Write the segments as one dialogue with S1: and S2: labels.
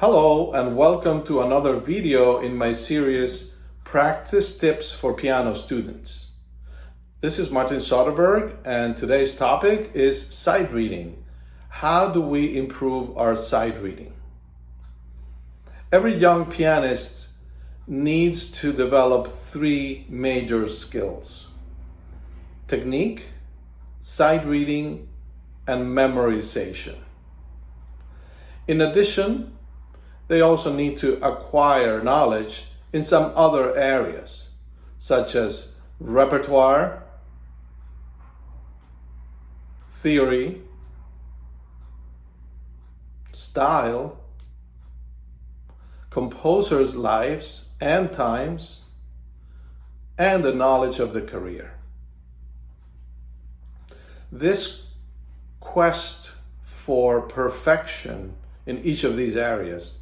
S1: Hello and welcome to another video in my series Practice Tips for Piano Students. This is Martin Soderberg and today's topic is sight reading. How do we improve our sight reading? Every young pianist needs to develop three major skills: technique, sight reading, and memorization. In addition, they also need to acquire knowledge in some other areas, such as repertoire, theory, style, composers' lives and times, and the knowledge of the career. This quest for perfection in each of these areas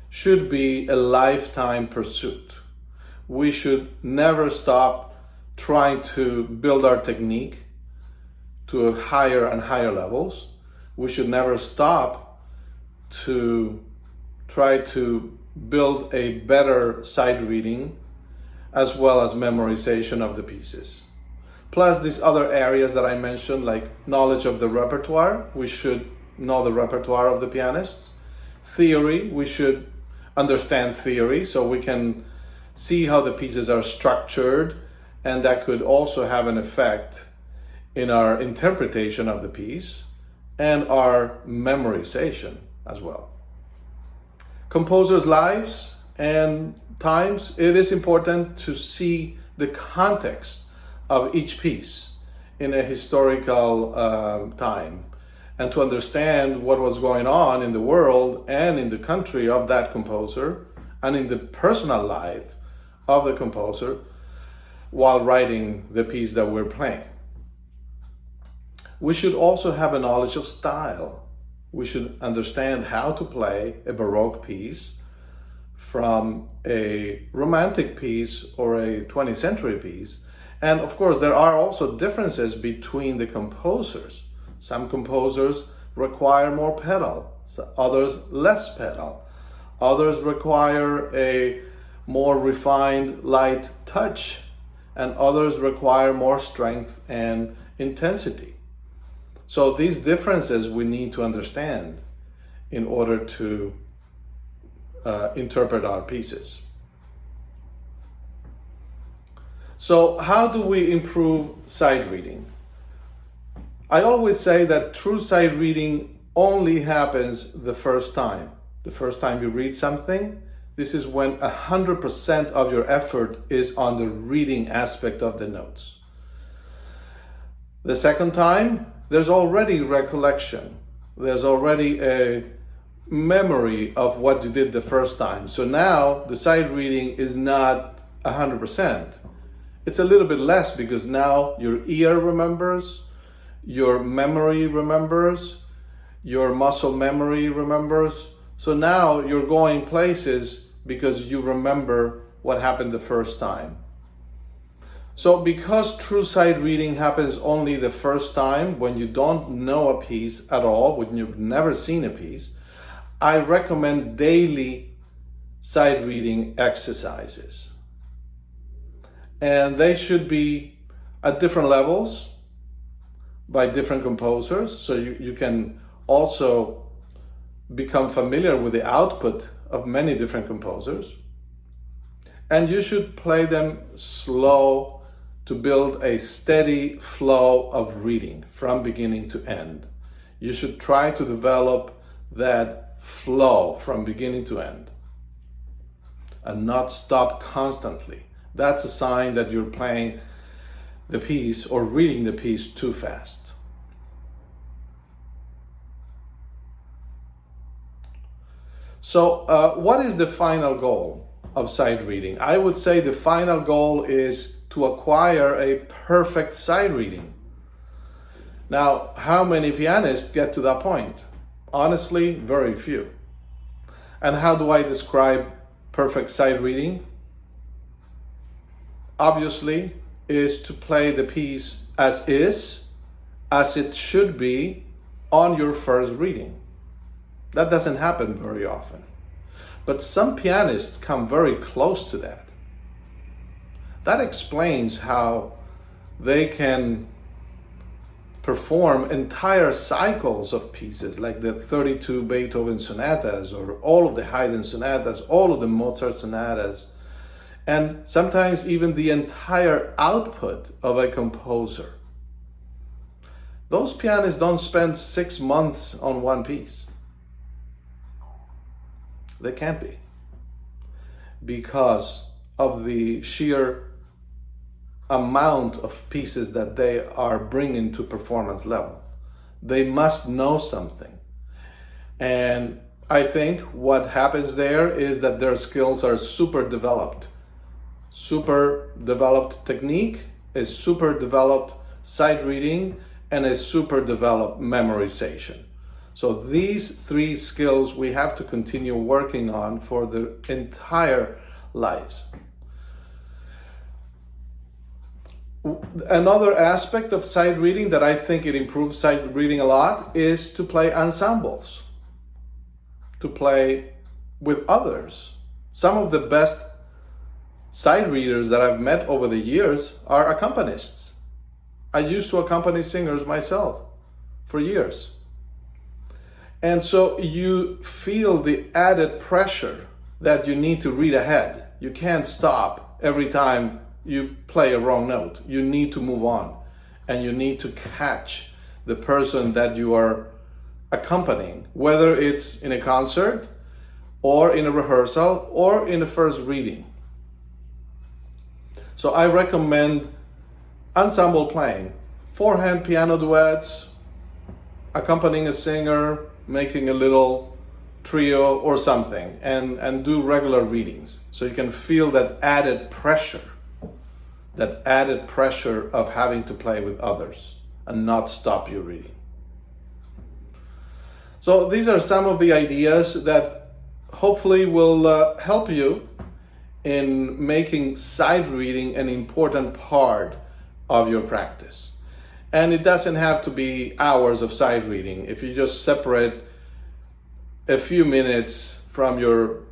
S1: should be a lifetime pursuit. We should never stop trying to build our technique to higher and higher levels. We should never stop to try to build a better sight reading as well as memorization of the pieces. Plus these other areas that I mentioned, like knowledge of the repertoire, we should know the repertoire of the pianists. Theory, we should understand theory so we can see how the pieces are structured, and that could also have an effect in our interpretation of the piece and our memorization as well. Composers' lives and times, it is important to see the context of each piece in a historical time, and to understand what was going on in the world and in the country of that composer and in the personal life of the composer while writing the piece that we're playing. We should also have a knowledge of style. We should understand how to play a Baroque piece from a Romantic piece or a 20th century piece. And of course, there are also differences between the composers. Some composers require more pedal, others less pedal. Others require a more refined light touch, and others require more strength and intensity. So these differences we need to understand in order to interpret our pieces. So how do we improve sight reading? I always say that true sight reading only happens the first time. The first time you read something, this is when 100% of your effort is on the reading aspect of the notes. The second time, there's already recollection. There's already a memory of what you did the first time. So now the sight reading is not 100%. It's a little bit less because now your ear remembers, your memory remembers, your muscle memory remembers. So now you're going places because you remember what happened the first time. So because true sight reading happens only the first time, when you don't know a piece at all, when you've never seen a piece, I recommend daily sight reading exercises. And they should be at different levels by different composers, so you can also become familiar with the output of many different composers. And you should play them slow to build a steady flow of reading from beginning to end. You should try to develop that flow from beginning to end and not stop constantly. That's a sign that you're playing the piece or reading the piece too fast. So what is the final goal of sight reading? I would say the final goal is to acquire a perfect sight reading. Now, how many pianists get to that point? Honestly, very few. And how do I describe perfect sight reading? Obviously, is to play the piece as is, as it should be on your first reading. That doesn't happen very often. But some pianists come very close to that. That explains how they can perform entire cycles of pieces, like the 32 Beethoven sonatas, or all of the Haydn sonatas, all of the Mozart sonatas, and sometimes even the entire output of a composer. Those pianists don't spend 6 months on one piece. They can't be, because of the sheer amount of pieces that they are bringing to performance level. They must know something. And I think what happens there is that their skills are super developed technique, a super developed sight reading, and a super developed memorization. So these 3 skills we have to continue working on for the entire lives. Another aspect of sight reading that I think it improves sight reading a lot is to play ensembles, to play with others. Some of the best sight readers that I've met over the years are accompanists. I used to accompany singers myself for years. And so you feel the added pressure that you need to read ahead. You can't stop every time you play a wrong note. You need to move on, and you need to catch the person that you are accompanying, whether it's in a concert or in a rehearsal or in a first reading. So I recommend ensemble playing, 4-hand piano duets, accompanying a singer, making a little trio or something, and do regular readings, so you can feel that added pressure of having to play with others and not stop your reading. So these are some of the ideas that hopefully will help you in making sight reading an important part of your practice. And it doesn't have to be hours of sight reading. If you just separate a few minutes from your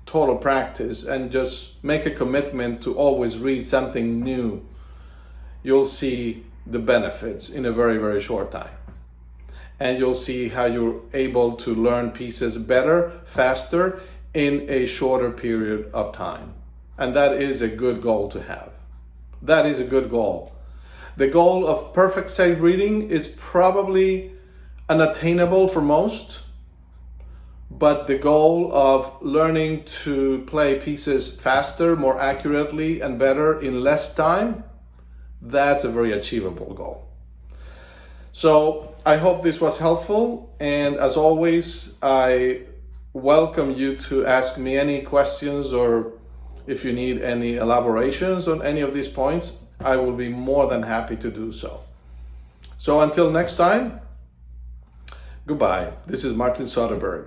S1: total practice and just make a commitment to always read something new, you'll see the benefits in a very, very short time. And you'll see how you're able to learn pieces better, faster, in a shorter period of time. And that is a good goal to have. That is a good goal. The goal of perfect sight reading is probably unattainable for most, but the goal of learning to play pieces faster, more accurately, and better in less time, that's a very achievable goal. So I hope this was helpful, and as always, I welcome you to ask me any questions, or if you need any elaborations on any of these points, I will be more than happy to do so. So until next time, goodbye. This is Martin Soderberg.